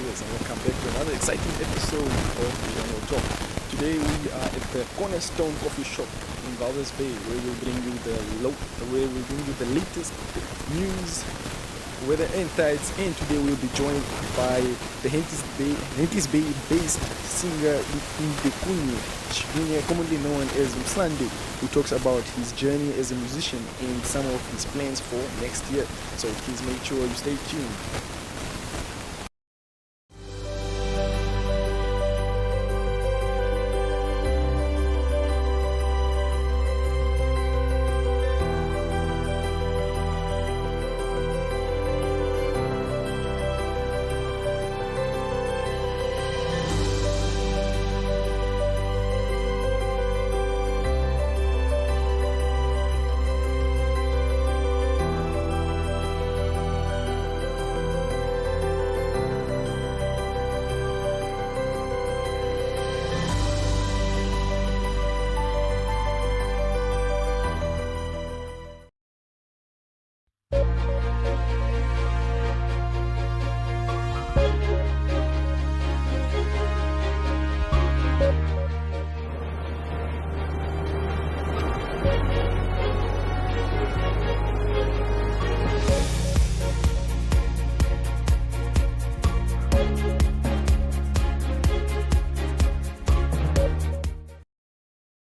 viewers, and welcome back to another exciting episode of Erongo Talk. Today we are at the Cornerstone Coffee Shop in Walvis Bay, where we bring you the latest news, weather and tides. And today we'll be joined by the Henties Bay based singer Indenikuye Shuudeni, commonly known as Msunday, who talks about his journey as a musician and some of his plans for next year. So please make sure you stay tuned.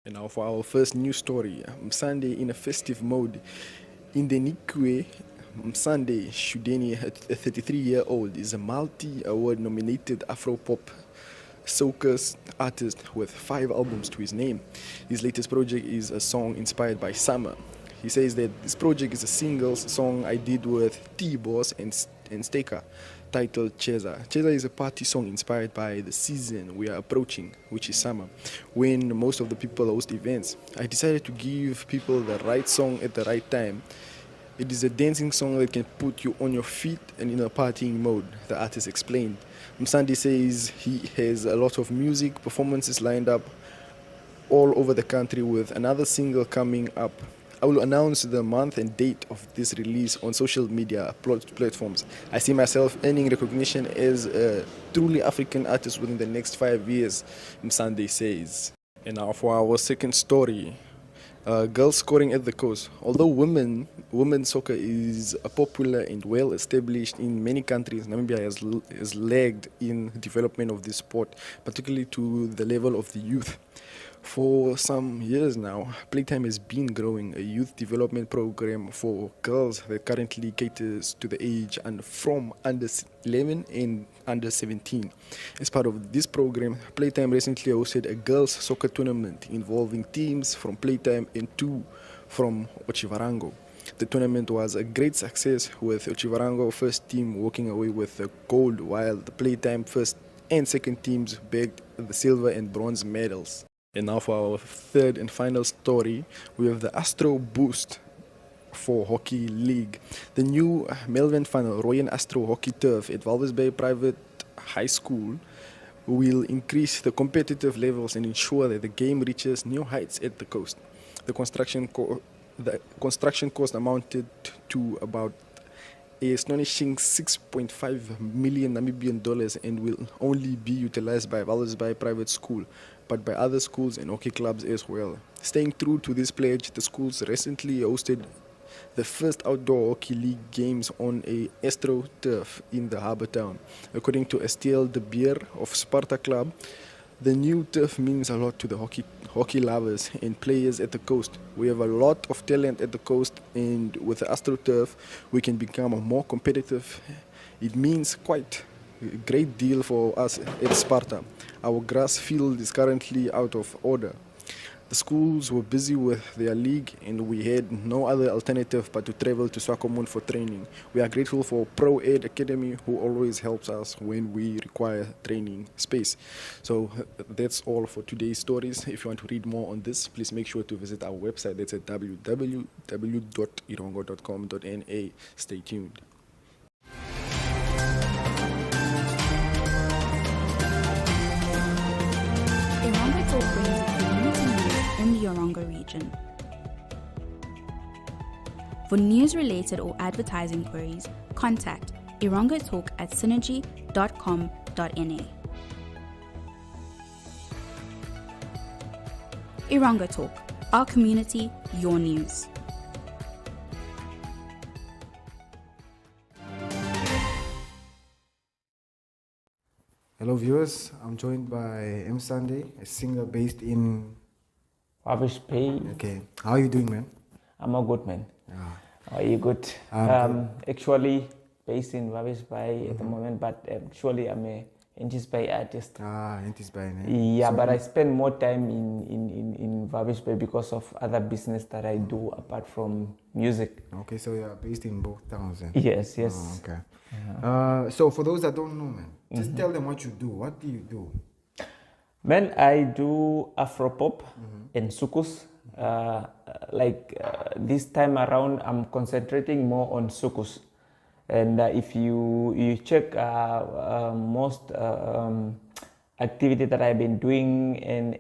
And now for our first news story, Msunday in a festive mode. Indenikuye Shuudeni, a 33-year-old, is a multi-award nominated Afro-pop soca artist with 5 albums to his name. His latest project is a song inspired by summer. He says that this project is a singles song I did with T-Boss and Staker, titled Cheza. Cheza is a party song inspired by the season we are approaching, which is summer, when most of the people host events. I decided to give people the right song at the right time. It is a dancing song that can put you on your feet and in a partying mode, the artist explained. Msunday says he has a lot of music performances lined up all over the country, with another single coming up. I will announce the month and date of this release on social media platforms. I see myself earning recognition as a truly African artist within the next 5 years, Msunday says. And now for our second story. Girls scoring at the coast. Although women's soccer is popular and well established in many countries, Namibia has lagged in development of this sport, particularly to the level of the youth. For some years now, Playtime has been growing a youth development program for girls that currently caters to the age and from under 11 and under 17. As part of this program, Playtime recently hosted a girls soccer tournament involving teams from Playtime and 2 from Otjiwarongo. The tournament was a great success, with Otjiwarongo first team walking away with the gold, while the Playtime first and second teams bagged the silver and bronze medals. And now for our third and final story, we have the Astro Boost for Hockey League. The new Melvin Funnel Royal Astro Hockey Turf at Walvis Bay Private High School will increase the competitive levels and ensure that the game reaches new heights at the coast. The construction cost amounted to about a astonishing 6.5 million Namibian dollars and will only be utilized by Walvis Bay Private School, but by other schools and hockey clubs as well. Staying true to this pledge, the schools recently hosted the first outdoor hockey league games on a Astro turf in the harbour town. According to Estelle de Beer of Sparta Club, the new turf means a lot to the hockey lovers and players at the coast. We have a lot of talent at the coast, and with the Astro turf, we can become more competitive. It means quite a great deal for us at Sparta. Our grass field is currently out of order. The schools were busy with their league, and we had no other alternative but to travel to Swakopmund for training. We are grateful for Pro Ed Academy, who always helps us when we require training space. So that's all for today's stories. If you want to read more on this, please make sure to visit our website. That's at www.erongo.com.na. Stay tuned. Erongo Talk brings you community news in the Erongo region. For news-related or advertising queries, contact Erongo Talk at synergy.com.za. erongotalk.na. Erongo Talk, our community, your news. Hello viewers, I'm joined by Msunday, a singer based in... Walvis Bay. Okay, how are you doing, man? I'm a good man. Yeah. Are you good? I'm Actually based in Walvis Bay at the moment, but actually I'm a Henties Bay artist. Henties Bay. Yeah, but I spend more time in Walvis Bay because of other business that I do apart from music. Okay, so you're based in both towns then? Yes. Oh, okay. So for those that don't know, man, just tell them what you do. What do you do? Man, I do Afropop and sukus. This time around, I'm concentrating more on sukus. And if you check most activity that I've been doing and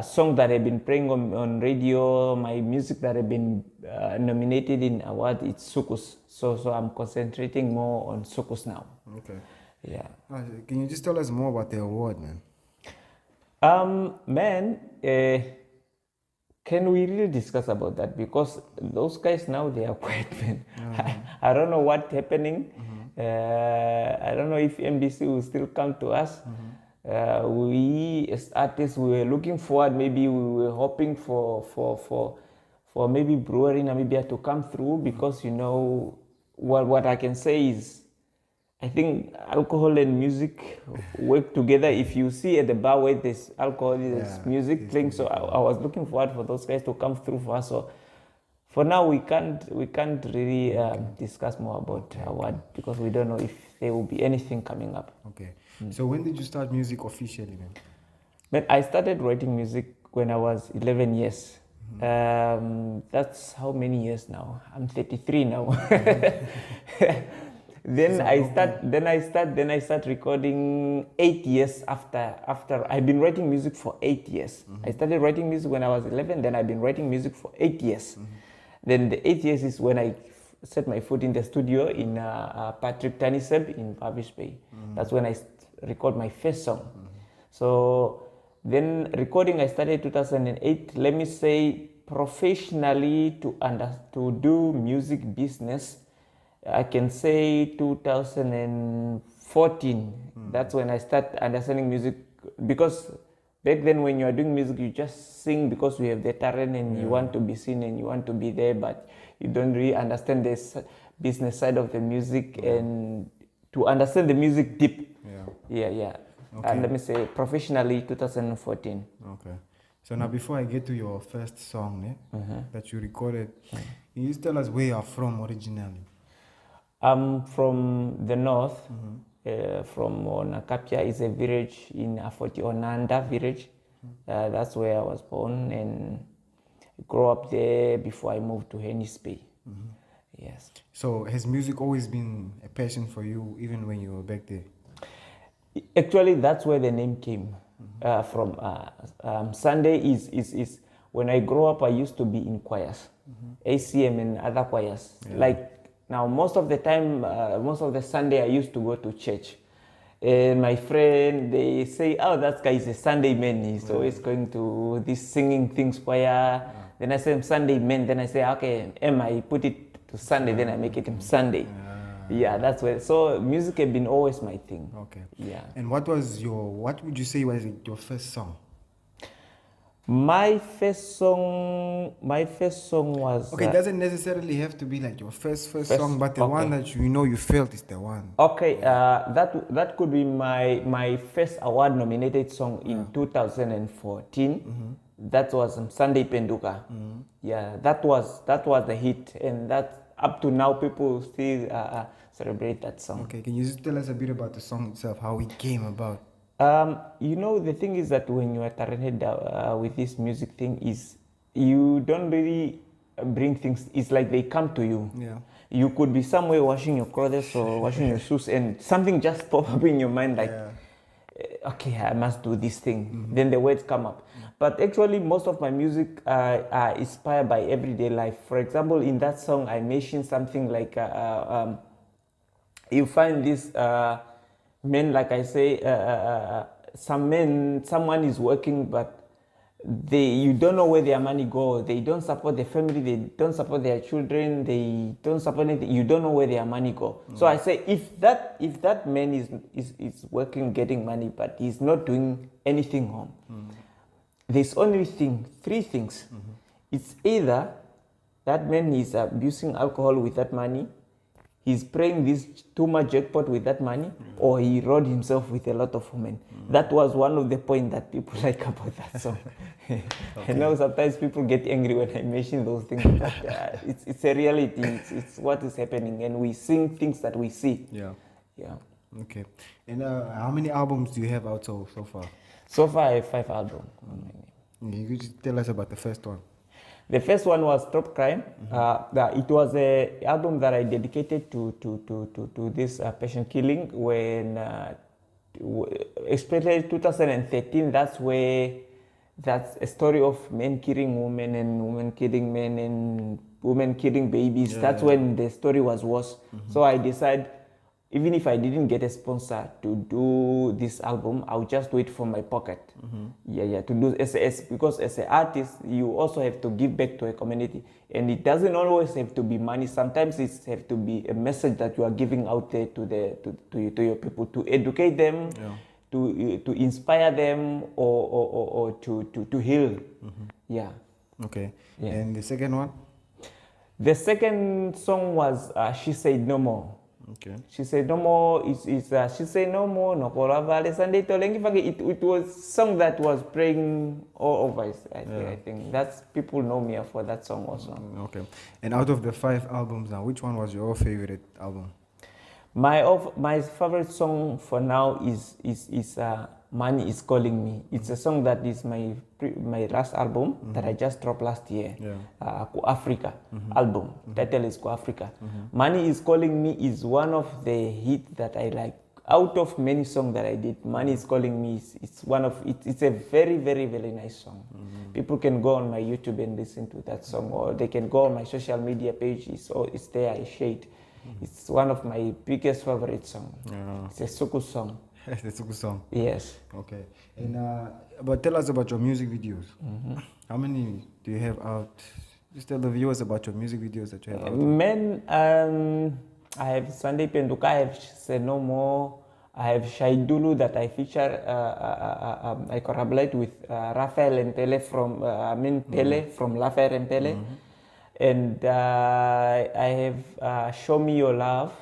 song that I've been playing on radio, my music that I've been nominated in award, it's sukus. So I'm concentrating more on sukus now. Okay. Yeah. Can you just tell us more about the award, man? Can we really discuss about that? Because those guys now, they are quiet, man. I don't know what's happening. I don't know if MBC will still come to us. We as artists, we were looking forward. Maybe we were hoping for maybe Brewery Namibia to come through, because what I can say is, I think alcohol and music work together. If you see at the bar where there's alcohol, there's music playing. So I was looking forward for those guys to come through for us. So for now, we can't really discuss more about what, because we don't know if there will be anything coming up. Okay. So when did you start music officially, man? Man, I started writing music when I was 11 years. That's how many years now? I'm 33 now. Then I start recording 8 years after I've been writing music for 8 years. I started writing music when I was 11, then I've been writing music for 8 years. Then the 8 years is when I set my foot in the studio in Patrick Taniseb in Walvis Bay. That's when I record my first song. So then recording I started 2008. Let me say professionally to do music business, I can say 2014. That's when I start understanding music, because back then when you are doing music, you just sing because you have the talent and you want to be seen and you want to be there, but you don't really understand this business side of the music and to understand the music deep. Yeah. Okay. And let me say professionally 2014. Okay. So now before I get to your first song that you recorded, can you just tell us where you're from originally? I'm from the north, from Nakapia. Is a village in Afoti Onanda village. That's where I was born and grew up there before I moved to Henties Bay. Yes. So has music always been a passion for you, even when you were back there? Actually, that's where the name came from. Msunday is when I grew up, I used to be in choirs, ACM and other choirs. Now, most of the time, most of the Sunday, I used to go to church. And my friend, they say, oh, that guy is a Sunday man. He's always going to this singing things choir. Then I say, I'm Sunday man. Then I say, okay, I put it to Sunday, then I make it Sunday. Yeah, that's where. So music has been always my thing. Okay. Yeah. And what would you say was your first song? My first song was... Okay, it doesn't necessarily have to be like your first song, but the one that you felt is the one. Okay, that could be my first award nominated song in 2014. That was Sunday Penduka. Yeah, that was the hit, and that up to now people still celebrate that song. Okay, can you just tell us a bit about the song itself, how it came about? The thing is that when you are talented with this music thing, is you don't really bring things. It's like they come to you. Yeah. You could be somewhere washing your clothes or washing your shoes, and something just pop up in your mind like, okay, I must do this thing. Then the words come up. But actually, most of my music are inspired by everyday life. For example, in that song, I mentioned something like you find these men, like I say, someone is working, but you don't know where their money goes. They don't support their family. They don't support their children. They don't support anything. You don't know where their money goes. So I say, if that man is working, getting money, but he's not doing anything home, there's only three things. It's either that man is abusing alcohol with that money, he's playing this too much jackpot with that money, or he rode himself with a lot of women. That was one of the points that people like about that song. I know sometimes people get angry when I mention those things, but it's a reality. It's what is happening, and we sing things that we see. Yeah. Yeah. Okay. And how many albums do you have out so far? So far, I have 5 albums. You could just tell us about the first one. The first one was Stop Crime. It was an album that I dedicated to this patient killing when, especially 2013, that's a story of men killing women and women killing men and women killing babies. That's when the story was worse. So I decided, even if I didn't get a sponsor to do this album, I'll just do it from my pocket. To do because as an artist, you also have to give back to a community, and it doesn't always have to be money. Sometimes it has to be a message that you are giving out there to your people, to educate them, to inspire them, or to heal. Yeah. Okay. Yeah. And the second one? The second song was She Said No More. Okay. She Said No More She Said No More, no Koravale Sunday Tolengi. It was a song that was playing all over. I think that's, people know me for that song also. Okay. And out of the 5 albums now, which one was your favorite album? My favorite song for now is Money Is Calling Me. It's a song that is my last album that I just dropped last year. Ku Africa album. Title is Ku Africa. Money Is Calling Me is one of the hits that I like. Out of many songs that I did, Money Is Calling Me it's a very, very, very nice song. People can go on my YouTube and listen to that song, or they can go on my social media page. It's there, I share it. It's one of my biggest favorite songs. It's a Suku song. It's a good song. Yes. Okay. And but tell us about your music videos. How many do you have out? Just tell the viewers about your music videos that you have out. Men, I have Msunday Penduka, I have Say No More, I have Shaidulu that I feature. I collaborate with Raphael and Pele from Pele from Raphael and Pele. And I have Show Me Your Love.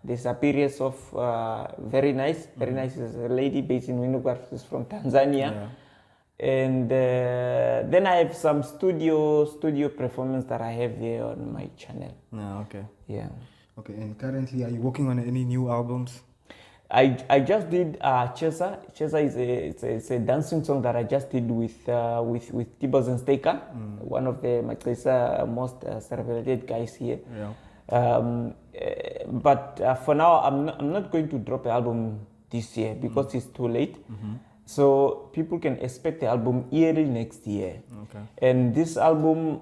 There's a period of very nice is a lady based in Winugar, she's from Tanzania. And then I have some studio performance that I have there on my channel. Okay. Yeah. Okay. And currently, are you working on any new albums? I just did Chesa. Chesa is a dancing song that I just did with Tibos and Staker, one of the most celebrated guys here. But for now, I'm not going to drop an album this year because it's too late. So people can expect the album early next year. Okay. And this album,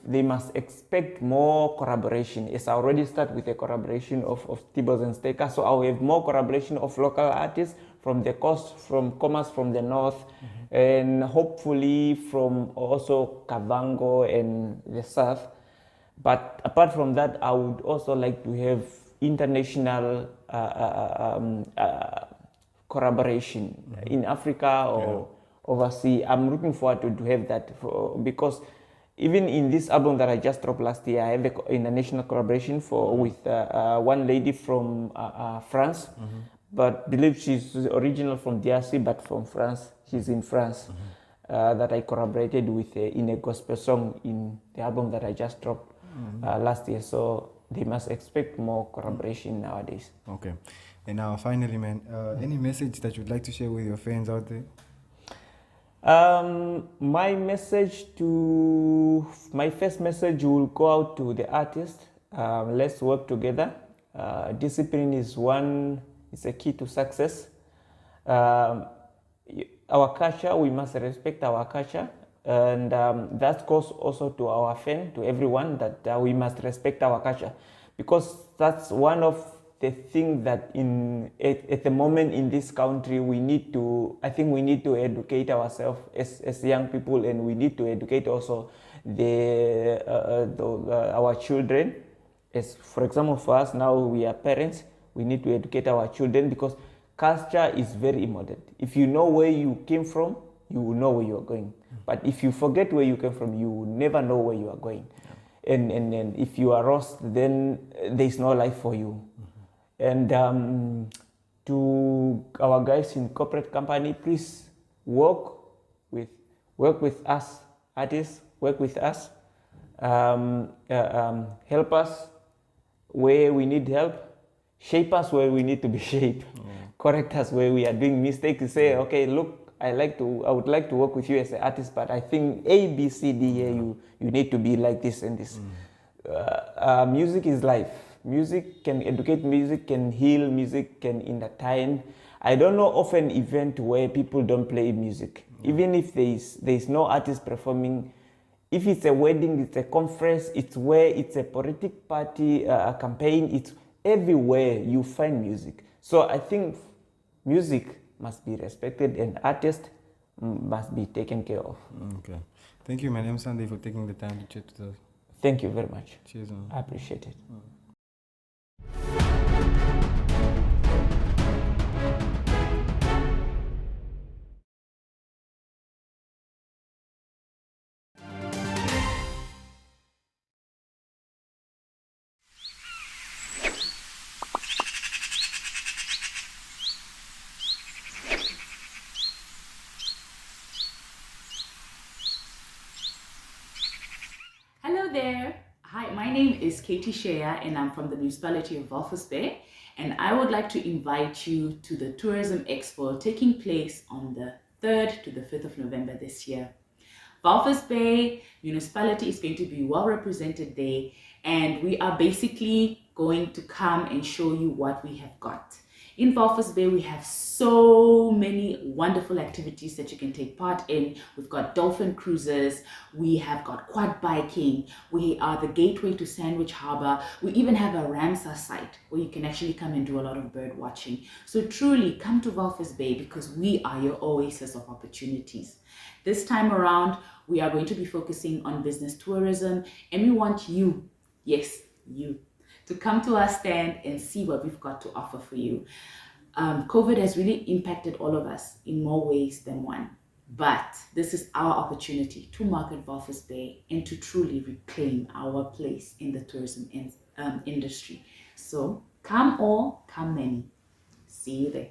they must expect more collaboration. Yes, I already start with a collaboration of Tibos and Staker. So I'll have more collaboration of local artists from the coast, from Comas, from the north, and hopefully from also Kavango and the south. But apart from that, I would also like to have international collaboration in Africa or overseas. I'm looking forward to have that because even in this album that I just dropped last year, I have an international collaboration with one lady from France, but believe she's original from DRC, but from France. She's in France. That I collaborated with in a gospel song in the album that I just dropped last year. So they must expect more collaboration nowadays. Okay. And now, finally, man, any message that you'd like to share with your fans out there? My first message will go out to the artist. Let's work together. Discipline is a key to success. Our culture, we must respect our culture. And that goes also to our fan, to everyone, that we must respect our culture, because that's one of the things that at the moment in this country I think we need to educate ourselves as young people, and we need to educate also our children. As for example, for us now, we are parents, we need to educate our children, because culture is very important. If you know where you came from, you will know where you are going. But if you forget where you came from, you will never know where you are going. And if you are lost, then there's no life for you. And to our guys in corporate company, please work with us artists, work with us, help us where we need help, shape us where we need to be shaped, correct us where we are doing mistakes, say, okay, look, I would like to work with you as an artist, but I think A, B, C, D here, you need to be like this and this. Music is life. Music can educate, music can heal, music can entertain. I don't know of an event where people don't play music. Even if there is no artist performing, if it's a wedding, it's a conference, it's a political party, a campaign, it's everywhere you find music. So I think music must be respected and artists must be taken care of. Okay. Thank you, my name is Msunday, for taking the time to chat with us. Thank you very much. Cheers, man. I appreciate it. Hello there. Hi, my name is Katie Shea and I'm from the municipality of Walvis Bay, and I would like to invite you to the Tourism Expo taking place on the 3rd to the 5th of November this year. Walvis Bay municipality is going to be well represented there, and we are basically going to come and show you what we have got. In Walvis Bay, we have so many wonderful activities that you can take part in. We've got dolphin cruises, we have got quad biking, we are the gateway to Sandwich Harbour, we even have a Ramsar site where you can actually come and do a lot of bird watching. So truly come to Walvis Bay, because we are your oasis of opportunities. This time around, we are going to be focusing on business tourism, and we want you, yes, you, to come to our stand and see what we've got to offer for you. COVID has really impacted all of us in more ways than one, but this is our opportunity to market Walvis Bay and to truly reclaim our place in the tourism industry. So come all, come many. See you there.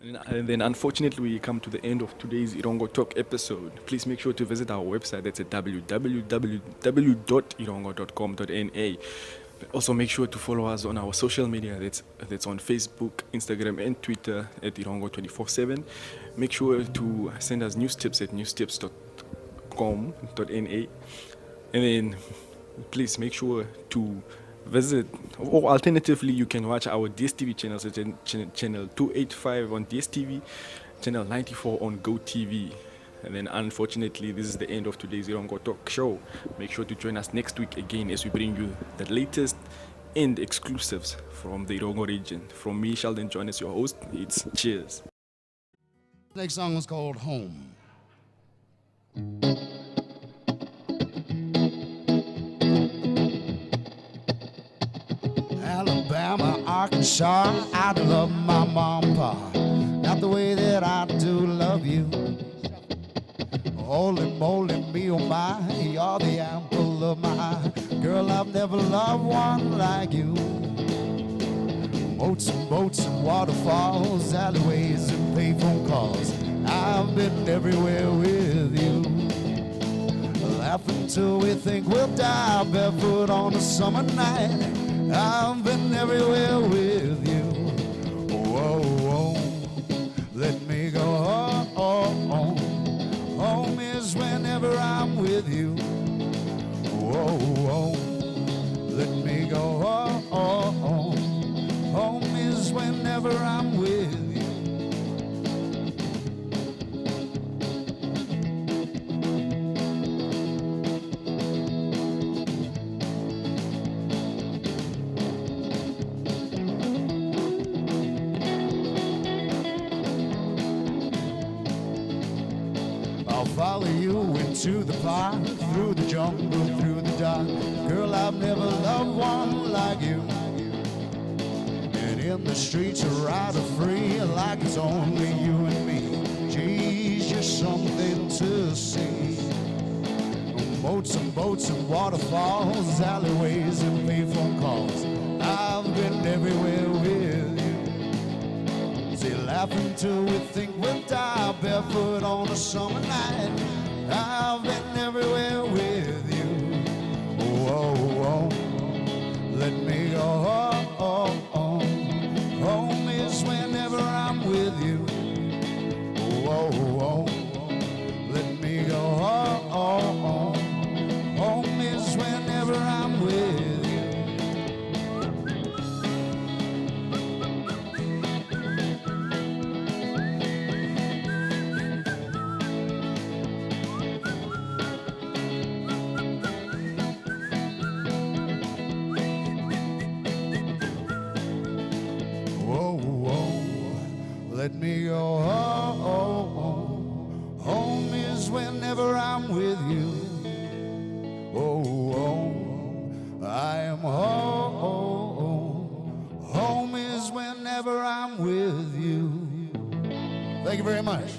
And then unfortunately we come to the end of today's Erongo Talk episode. Please make sure to visit our website. That's at www.erongo.com.na. Also make sure to follow us on our social media. That's on Facebook, Instagram and Twitter at Erongo247. Make sure to send us news tips at newstips.com.na. And then please make sure to visit, or alternatively you can watch our DSTV channels at channel 285 on DSTV, channel 94 on GoTV. And then unfortunately this is the end of today's Erongo Talk show. Make sure to join us next week again as we bring you the latest and exclusives from the Erongo region. From me, Sheldon John, as your host, it's cheers. Next song was called Home. Alabama, Arkansas, I love my mom and pa, not the way that I do love you. Holy moly, me oh my, you're the apple of my eye. Girl, I've never loved one like you. Boats and waterfalls, alleyways and payphone calls. I've been everywhere with you. Laughing till we think we'll die, barefoot on a summer night. I've been everywhere with you. Whoa, whoa, let me go home. Home is whenever I'm with you. Whoa, whoa, let me go home. Home is whenever I'm with you. I'll follow you into the park, through the jungle, through the dark. Girl, I've never loved one like you. And in the streets, I ride free like it's only you and me. Geez, you're something to see. Boats and waterfalls, alleyways and payphone calls. I've been everywhere with you. See, laughing till we think we'll die, barefoot on a summer night. I've been everywhere with you. Whoa, whoa, let me go home. Home is whenever I'm with you. Whoa, whoa, let me go home. Home is whenever I'm with you. Let me go home. Home is whenever I'm with you. Oh, I am home. Home is whenever I'm with you. Thank you very much.